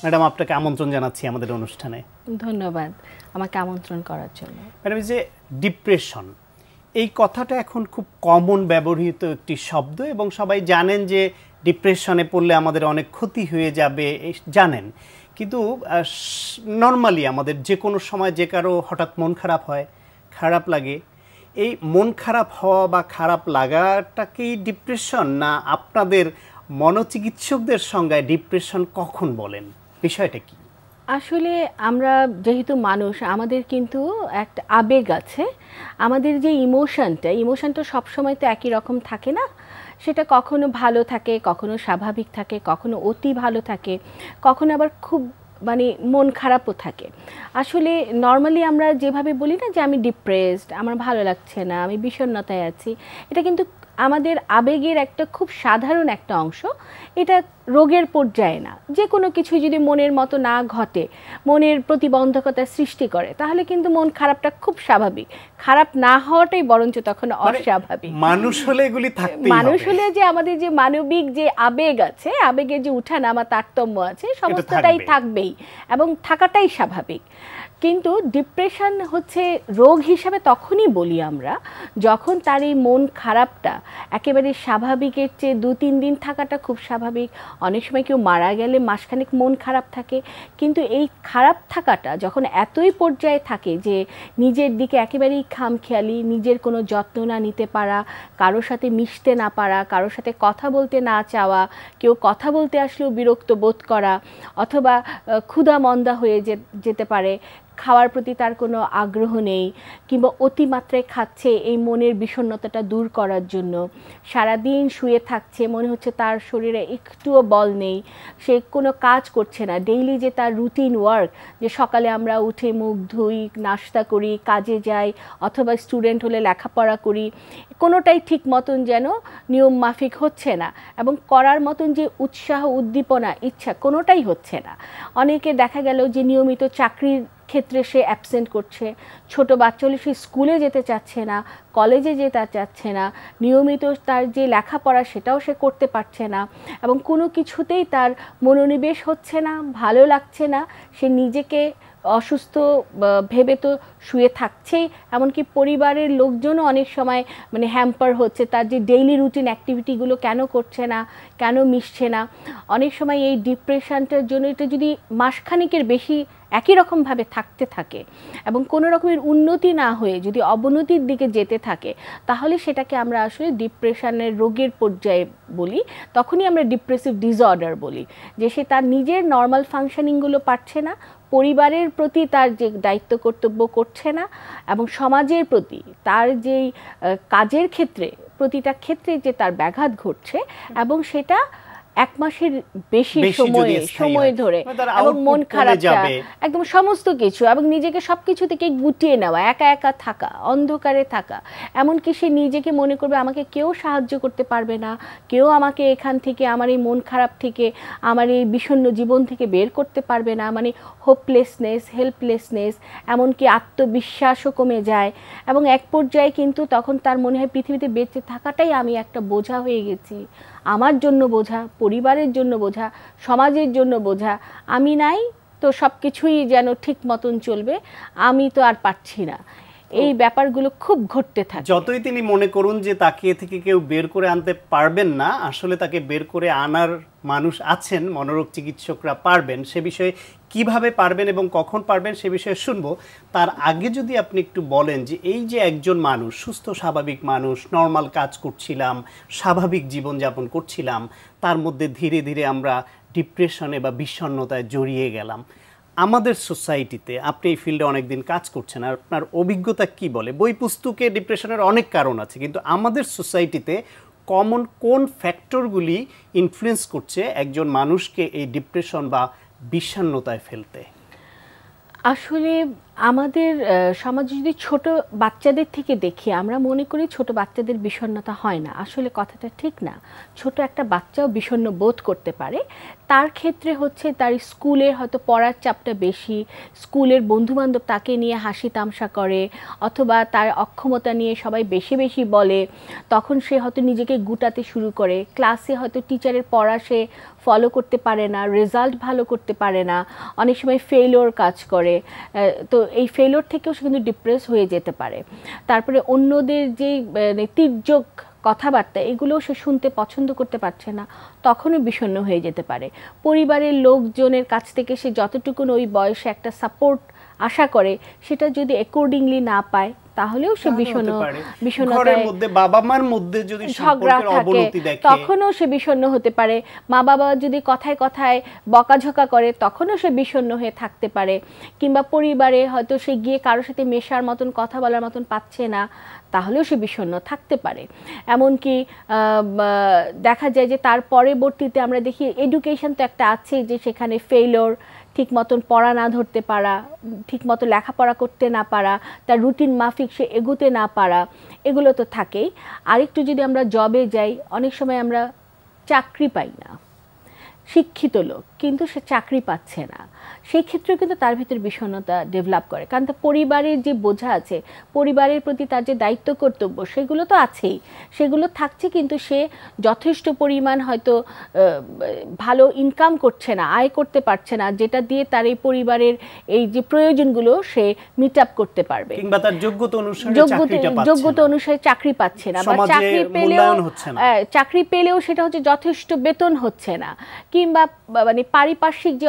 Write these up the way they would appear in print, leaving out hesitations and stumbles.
Madam, আপনাকে আমন্ত্রণ জানাচ্ছি আমাদের অনুষ্ঠানে। ধন্যবাদ আমাকে আমন্ত্রণ করার জন্য। ম্যাডাম, যে ডিপ্রেশন, এই কথাটা এখন খুব কমন ব্যবহৃত একটি শব্দ এবং সবাই জানেন যে ডিপ্রেশনে পড়লে আমাদের অনেক ক্ষতি হয়ে যাবে, জানেন। কিন্তু নর্মালি আমাদের যে কোনো সময় যে কারো হঠাৎ মন খারাপ হয়, খারাপ লাগে, এই মন খারাপ হওয়া বা খারাপ লাগাটাকেই ডিপ্রেশন, না আপনাদের মনোচিকিৎসকদের সংজ্ঞায় ডিপ্রেশন কখন বলেন, বিষয়টা কি? আসলে আমরা যেহেতু মানুষ, আমাদের কিন্তু একটা আবেগ আছে। আমাদের যে ইমোশনটা সবসময় তো একই রকম থাকে না। সেটা কখনো ভালো থাকে, কখনো স্বাভাবিক থাকে, কখনো অতি ভালো থাকে, কখনো আবার খুব মানে মন খারাপও থাকে। আসলে নর্মালি আমরা যেভাবে বলি না যে আমি ডিপ্রেসড, আমার ভালো লাগছে না, আমি বিষণ্ণতায় আছি, এটা কিন্তু আমাদের আবেগের একটা খুব সাধারণ একটা অংশ। এটা রোগের পর্যায়ে না। যে কোনো কিছু যদি মনের মতো না ঘটে, মনের প্রতিবন্ধকতা সৃষ্টি করে, তাহলে কিন্তু মন খারাপটা খুব স্বাভাবিক। খারাপ না হওয়াটাই বরঞ্চ তখন অস্বাভাবিক। মানুষ হলে এগুলি থাকতেই হবে। মানুষ হলে যে আমাদের যে মানবিক যে আবেগ আছে, আবেগের যে উঠানামা তারতম্য আছে, সমস্তটাই থাকবেই এবং থাকাটাই স্বাভাবিক। কিন্তু ডিপ্রেশন হচ্ছে রোগ হিসাবে তখনই বলি আমরা যখন তার এই মন খারাপটা একেবারে স্বাভাবিকের চেয়ে 2-3 দিন থাকাটা খুব স্বাভাবিক। অনেক সময় কেউ মারা গেলে মাসখানেক মন খারাপ থাকে। কিন্তু এই খারাপ থাকাটা যখন এতই পর্যায়ে থাকে যে নিজের দিকে একেবারেই খামখেয়ালি, নিজের কোনো যত্ন না নিতে পারা, কারোর সাথে মিশতে না পারা, কারোর সাথে কথা বলতে না চাওয়া, কেউ কথা বলতে আসলেও বিরক্ত বোধ করা, অথবা ক্ষুধা মন্দা হয়ে যেতে পারে, খাওয়ার প্রতি তার কোনো আগ্রহ নেই, কিংবা অতিমাত্রায় খাচ্ছে এই মনের বিষণ্ণতাটা দূর করার জন্য, সারাদিন শুয়ে থাকছে, মনে হচ্ছে তার শরীরে একটুও বল নেই, সে কোনো কাজ করছে না, ডেইলি যে তার রুটিন ওয়ার্ক, যে সকালে আমরা উঠে মুখ ধুই, নাস্তা করি, কাজে যাই, অথবা স্টুডেন্ট হলে লেখাপড়া করি, কোনোটাই ঠিক মতন যেন নিয়ম মাফিক হচ্ছে না, এবং করার মতন যে উৎসাহ, উদ্দীপনা, ইচ্ছা কোনোটাই হচ্ছে না। অনেকে দেখা গেল যে নিয়মিত চাকরির ক্ষেত্রে সে অ্যাবসেন্ট করছে, ছোট বাচ্চা হলে সে স্কুলে যেতে চাচ্ছে না, কলেজে যেতে চাচ্ছে না, নিয়মিত তার যে লেখাপড়া সেটাও সে করতে পারছে না, এবং কোনো কিছুতেই তার মনোনিবেশ হচ্ছে না, ভালো লাগছে না, সে নিজেকে অসুস্থ ভেবে তো শুয়ে থাকছেই, এমনকি পরিবারের লোকজনও অনেক সময় মানে হ্যাম্পার হচ্ছে, তার যে ডেইলি রুটিন অ্যাক্টিভিটিগুলো কেন করছে না, কেন মিশছে না। অনেক সময় এই ডিপ্রেশনটার জন্য এটা যদি মাসখানেকের বেশি একই রকমভাবে থাকতে থাকে এবং কোনো রকমের উন্নতি না হয়ে যদি অবনতির দিকে যেতে থাকে, তাহলে সেটাকে আমরা আসলে ডিপ্রেশনের রোগের পর্যায়ে বলি। তখনই আমরা ডিপ্রেসিভ ডিসঅর্ডার বলি, যে সে তার নিজের নর্মাল ফাংশনিংগুলো পারছে না, পরিবারের প্রতি তার যে দায়িত্ব কর্তব্য করছে না, এবং সমাজের প্রতি তার যেই কাজের ক্ষেত্রে প্রতিটা ক্ষেত্রে যে তার ব্যাঘাত ঘটছে, এবং সেটা 1 মাসের বেশি সময় ধরে, এবং মন খারাপটা একদম সমস্ত কিছু, এবং নিজেকে সবকিছু থেকে গুটিয়ে নেওয়া, একা একা থাকা, অন্ধকারে থাকা, এমনকি সে নিজেকে মনে করবে আমাকে কেউ সাহায্য করতে পারবে না, কেউ আমাকে এখান থেকে, আমার এই মন খারাপ থেকে, আমার এই বিষণ্ণ জীবন থেকে বের করতে পারবে না, মানে হোপলেসনেস, হেল্পলেসনেস, এমনকি আত্মবিশ্বাসও কমে যায়, এবং এক পর্যায়ে কিন্তু তখন তার মনে হয় পৃথিবীতে বেঁচে থাকাটাই আমি একটা বোঝা হয়ে গেছি, আমার জন্য বোঝা, পরিবারের জন্য বোঝা, সমাজের জন্য বোঝা, আমি নাই তো সব কিছুই যেন ঠিক মতন চলবে, আমি তো আর পারছি না। এই ব্যাপারগুলো খুব ঘটতে থাকে। যতই তিনি মনে করুন যে তাকে থেকে কেউ বের করে আনতে পারবেন না, আসলে তাকে বের করে আনার মানুষ আছেন, মনোরোগ চিকিৎসকরা পারবেন। সে বিষয়ে কিভাবে পারবেন এবং কখন পারবেন সে বিষয়ে শুনবো। তার আগে যদি আপনি একটু বলেন যে এই যে একজন মানুষ, সুস্থ স্বাভাবিক মানুষ, নর্মাল কাজ করছিলাম, স্বাভাবিক জীবনযাপন করছিলাম, তার মধ্যে ধীরে ধীরে আমরা ডিপ্রেশনে বা বিষণ্ণতায় জড়িয়ে গেলাম। আমাদের সোসাইটিতে, আপনি এই ফিল্ডে অনেকদিন কাজ করছেন, আর আপনার অভিজ্ঞতা কি বলে? বই পুস্তকে ডিপ্রেশনের অনেক কারণ আছে, কিন্তু আমাদের সোসাইটিতে কমন কোন ফ্যাক্টরগুলি ইনফ্লুয়েন্স করছে একজন মানুষকে এই ডিপ্রেশন বা বিষণ্ণতায় ফেলতে? আসলে আমাদের সমাজে যদি ছোট বাচ্চাদের থেকে দেখি, আমরা মনে করি ছোট বাচ্চাদের বিষণ্ণতা হয় না। আসলে কথাটা ঠিক না। ছোট একটা বাচ্চাও বিষণ্ণ বোধ করতে পারে। তার ক্ষেত্রে হচ্ছে তার স্কুলের হয়তো পড়ার চাপটা বেশি, স্কুলের বন্ধুবান্ধব তাকে নিয়ে হাসি তামসা করে, অথবা তার অক্ষমতা নিয়ে সবাই বেশি বেশি বলে, তখন সে হয়তো নিজেকে গুটাতে শুরু করে। ক্লাসে হয়তো টিচারের পড়া সে ফলো করতে পারে না, রেজাল্ট ভালো করতে পারে না, অনেক সময় ফেইলিওর কাজ করে। তো এই ফেইলিওর থেকেও সে কিন্তু ডিপ্রেস হয়ে যেতে পারে। তারপরে অন্যদের যে তির্যক কথাবার্তা, এগুলোও সে শুনতে পছন্দ করতে পারছে না, তখনও বিষণ্ণ হয়ে যেতে পারে। পরিবারের লোকজনের কাছ থেকে সে যতটুকুন ওই বয়সে একটা সাপোর্ট আশা করে, সেটা যদি অ্যাকর্ডিংলি না পায়, তাহলেও সে ঘরের মধ্যে বাবা মার মধ্যে যদি সম্পর্কের অবনতি দেখে, তখনও সে বিষণ্ণ হতে পারে। মা বাবা যদি কথায় কথায় বকাঝকা করে, তখনও সে বিষণ্ণ হয়ে থাকতে পারে। কিংবা পরিবারে হয়তো সে গিয়ে কারোর সাথে মেশার মতন, কথা বলার মতন পাচ্ছে না, তাহলেও সে বিষণ্ণ থাকতে পারে। এমনকি দেখা যায় যে তার পরবর্তীতে আমরা দেখি এডুকেশন তো একটা আছে, যে সেখানে ফেইলিওর, ঠিক মতন পড়া না ধরতে পারা, ঠিক মতো লেখাপড়া করতে না পারা, তার রুটিন মাফিক সে এগোতে না পারা, এগুলো তো থাকেই। আরেকটু যদি আমরা জবে যাই, অনেক সময় আমরা চাকরি পাই না, শিক্ষিত লোক কিন্তু সে চাকরি পাচ্ছে না, সেই ক্ষেত্রেও কিন্তু তার ভিতরে বিষণ্ণতা ডেভেলপ করে। কারণ তার পরিবারের যে বোঝা আছে, পরিবারের প্রতি তার যে দায়িত্ব কর্তব্য, সেগুলো তো আছেই, সেগুলো থাকছে, কিন্তু সে যথেষ্ট পরিমাণ হয়তো ভালো ইনকাম করছে না, আয় করতে পারছে না, যেটা দিয়ে তার এই পরিবারের এই যে প্রয়োজনগুলো সে মিট আপ করতে পারবে, কিংবা তার যোগ্যতা অনুসারে চাকরি পাচ্ছে না, বা চাকরি পেলেও সেটা হচ্ছে যথেষ্ট বেতন হচ্ছে না, কিংবা মানে পারিপার্শ্বিক যে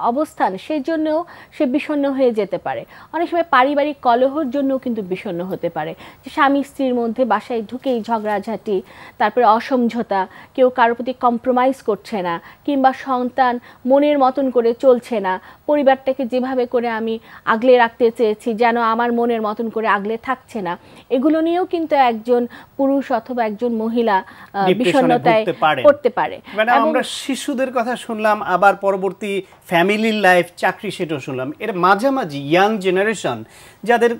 অবস্থান, সেই জন্যও সে বিষণ্ণ হয়ে যেতে পারে। অনেক সময় পারিবারিক কলহের জন্যও কিন্তু বিষণ্ণ হতে পারে, যে স্বামী স্ত্রীর মধ্যে বাসায় ঢুকেই ঝগড়াঝাটি, তারপরে অসমঝোতা, কেউ কারোর প্রতি কম্প্রোমাইজ করছে না, কিংবা সন্তান মনের মতন করে চলছে না, পরিবারটাকে যেভাবে করে আমি আগলে রাখতে চেয়েছি যেন আমার মনের মতন করে আগলে থাকছে না। এগুলো নিয়েও কিন্তু একজন পুরুষ অথবা একজন মহিলা বিষণ্ণতায় পড়তে পারে। আমরা শিশুদের কথা শুনলাম, আবার পরবর্তী ফ্যামিলি লাইফ, চাকরি, সেটাও শুনলাম। এর মাঝামাঝি ইয়াং জেনারেশন, যাদের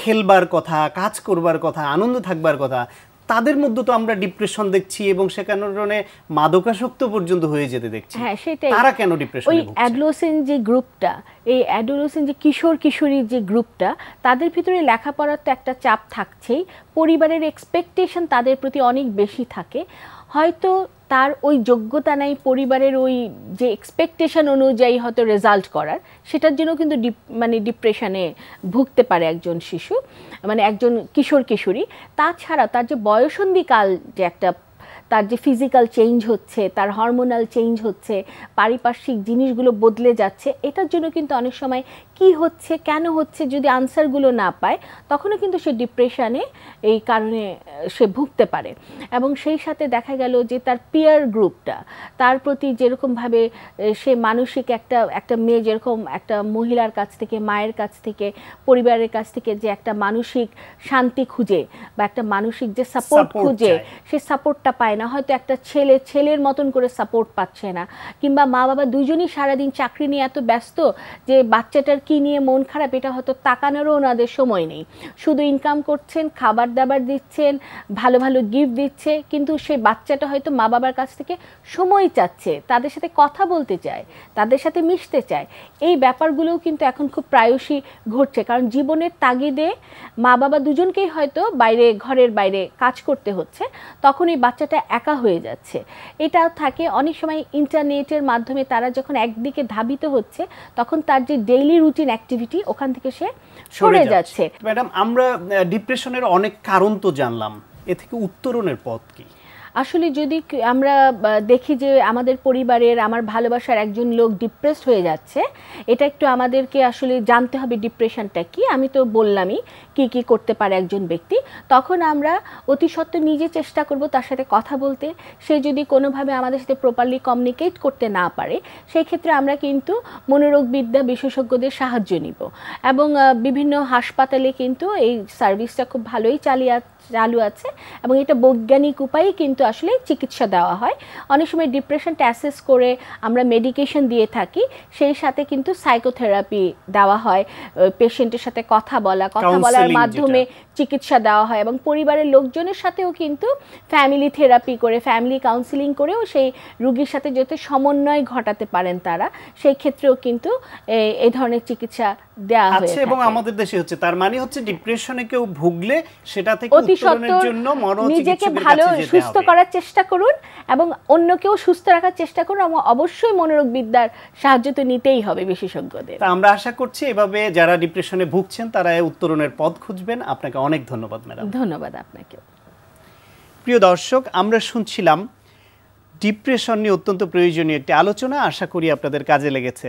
খেলবার কথা, কাজ করবার কথা, আনন্দ থাকবার কথা, তাদের মধ্যে তো আমরা ডিপ্রেশন দেখছি, এবং সে কারণে মাদকাসক্ত পর্যন্ত হয়ে যেতে দেখছি। হ্যাঁ, সেটাই। তারা কেন ডিপ্রেশনে ভুগছে? ওই অ্যাডোলেসেন্ট যে গ্রুপটা, এই অ্যাডোলেসেন্ট যে কিশোর কিশোরীর যে গ্রুপটা, তাদের ভিতরে লেখাপড়ার তো একটা চাপ থাকছেই, পরিবারের এক্সপেকটেশন তাদের প্রতি অনেক বেশি থাকে। হয়তো তার ওই যোগ্যতা নাই পরিবারের ওই যে এক্সপেকটেশন অনুযায়ী হয়তো রেজাল্ট করার, সেটার জন্য কিন্তু ডিপ্রেশনে ভুগতে পারে একজন শিশু, মানে একজন কিশোর কিশোরী। তাছাড়া তার যে বয়সন্ধিকাল, যে একটা তার যে ফিজিক্যাল চেঞ্জ হচ্ছে, তার হরমোনাল চেঞ্জ হচ্ছে, পারিপার্শ্বিক জিনিসগুলো বদলে যাচ্ছে, এটার জন্য কিন্তু অনেক সময় কি হচ্ছে, কেন হচ্ছে, যদি আনসারগুলো না পায়, তখনও কিন্তু সে ডিপ্রেশনে এই কারণে সে ভুগতে পারে। এবং সেই সাথে দেখা গেল যে তার পিয়ার গ্রুপটা, তার প্রতি যেরকমভাবে সে মানসিক একটা মেয়ে যেরকম একটা মহিলার কাছ থেকে, মায়ের কাছ থেকে, পরিবারের কাছ থেকে যে একটা মানসিক শান্তি খুঁজে বা একটা মানসিক যে সাপোর্ট খুঁজে, সে সাপোর্টটা পায় না। হয়তো একটা ছেলের মতন করে সাপোর্ট পাচ্ছে না, কিংবা মা বাবা দুজনই সারাদিন চাকরি নিয়ে এত ব্যস্ত যে বাচ্চাটার কি নিয়ে মন খারাপ এটা হয়তো তাকানোরও ওনাদের সময় নেই। শুধু ইনকাম করছেন, খাবার দাবার দিচ্ছেন, ভালো ভালো গিফট দিচ্ছে, কিন্তু সেই বাচ্চাটা হয়তো মা বাবার কাছ থেকে সময় চাচ্ছে, তাদের সাথে কথা বলতে চায়, তাদের সাথে মিশতে চায়। এই ব্যাপারগুলোও কিন্তু এখন খুব প্রায়শই ঘটছে, কারণ জীবনের তাগিদে মা বাবা দুজনকেই হয়তো ঘরের বাইরে কাজ করতে হচ্ছে, তখন এই বাচ্চাটা একা হয়ে যাচ্ছে। এটাও থাকে। অনেক সময় ইন্টারনেটের মাধ্যমে তারা যখন একদিকে ধাবিত হচ্ছে, তখন তার যে ডেইলি রুটিন অ্যাক্টিভিটি, ওখান থেকে সে সরে যাচ্ছে। ম্যাডাম, আমরা ডিপ্রেশনের অনেক কারণ তো জানলাম, এ থেকে উত্তরণের পথ কি? আসলে যদি আমরা দেখি যে আমাদের পরিবারের, আমার ভালোবাসার একজন লোক ডিপ্রেসড হয়ে যাচ্ছে, এটা একটু আমাদেরকে আসলে জানতে হবে ডিপ্রেশনটা কি। আমি তো বললামই কি কি করতে পারে একজন ব্যক্তি। তখন আমরা অতি সত্ত্বর নিজে চেষ্টা করব তার সাথে কথা বলতে। সে যদি কোনোভাবে আমাদের সাথে প্রপারলি কমিউনিকেট করতে না পারে, সেই ক্ষেত্রে আমরা কিন্তু মনোরোগবিদ্যা বিশেষজ্ঞদের সাহায্য নিব। এবং বিভিন্ন হাসপাতালে কিন্তু এই সার্ভিসটা খুব ভালোই চালু আছে, এবং এটা বৈজ্ঞানিক উপায়ে কিন্তু আসলে চিকিৎসা দেওয়া হয়। অনেক সময় ডিপ্রেশনটা অ্যাসেস করে আমরা মেডিকেশন দিয়ে থাকি, সেই সাথে কিন্তু সাইকোথেরাপি দেওয়া হয়, পেশেন্টের সাথে কথা বলার মাধ্যমে চিকিৎসা দেওয়া হয়, এবং পরিবারের লোকজনের সাথেও কিন্তু ফ্যামিলি থেরাপি করে, ফ্যামিলি কাউন্সিলিং করেও সেই রোগীর সাথে যাতে সমন্বয় ঘটাতে পারেন তারা, সেই ক্ষেত্রেও কিন্তু এই ধরনের চিকিৎসা দেওয়া হয়ে থাকে। এবং আমাদের দেশে হচ্ছে, তার মানে হচ্ছে ডিপ্রেশনে কেউ ভুগলে সেটা থেকে উত্তরণের জন্য নিজেকে ভালো সুস্থ করার চেষ্টা করুন এবং অন্যকেও সুস্থ রাখার চেষ্টা করুন, এবং অবশ্যই মনোরোগ বিদ্যার সাহায্য তো নিতেই হবে বিশেষজ্ঞদের। আমরা আশা করছি এভাবে যারা ডিপ্রেশনে ভুগছেন তারা উত্তরণের পথ খুঁজবেন। আপনাকে অনেক ধন্যবাদ ম্যাডাম। ধন্যবাদ আপনাকে। প্রিয় দর্শক, আমরা শুনছিলাম ডিপ্রেশন নিয়ে অত্যন্ত প্রয়োজনীয় একটি আলোচনা। আশা করি আপনাদের কাজে লেগেছে।